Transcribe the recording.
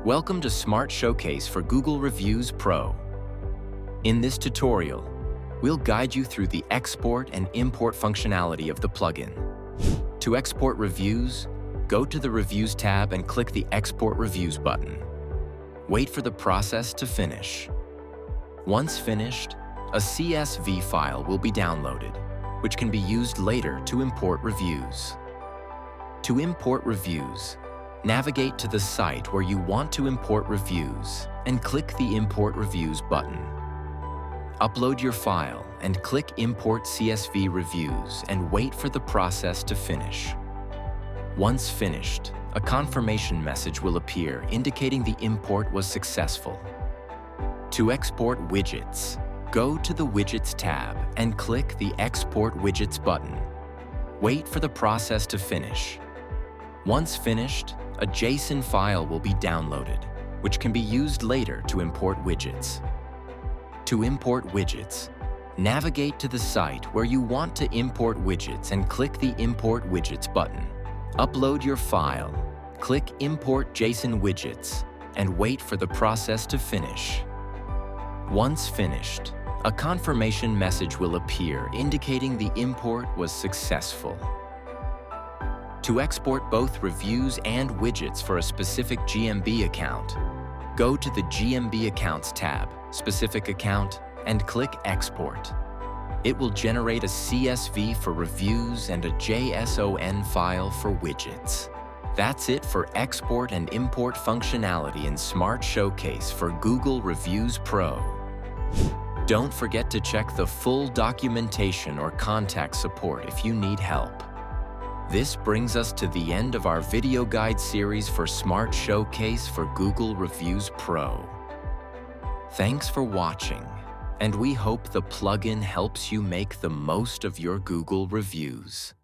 Welcome to Smart Showcase for Google Reviews Pro. In this tutorial, we'll guide you through the export and import functionality of the plugin. To export reviews, go to the Reviews tab and click the Export Reviews button. Wait for the process to finish. Once finished, a CSV file will be downloaded, which can be used later to import reviews. To import reviews, navigate to the site where you want to import reviews and click the Import Reviews button. Upload your file and click Import CSV Reviews and wait for the process to finish. Once finished, a confirmation message will appear indicating the import was successful. To export widgets, go to the Widgets tab and click the Export Widgets button. Wait for the process to finish. Once finished, a JSON file will be downloaded, which can be used later to import widgets. To import widgets, navigate to the site where you want to import widgets and click the Import Widgets button. Upload your file, click Import JSON Widgets, and wait for the process to finish. Once finished, a confirmation message will appear indicating the import was successful. To export both reviews and widgets for a specific GMB account, go to the GMB Accounts tab, Specific Account, and click Export. It will generate a CSV for reviews and a JSON file for widgets. That's it for export and import functionality in Smart Showcase for Google Reviews Pro. Don't forget to check the full documentation or contact support if you need help. This brings us to the end of our video guide series for Smart Showcase for Google Reviews Pro. Thanks for watching, and we hope the plugin helps you make the most of your Google reviews.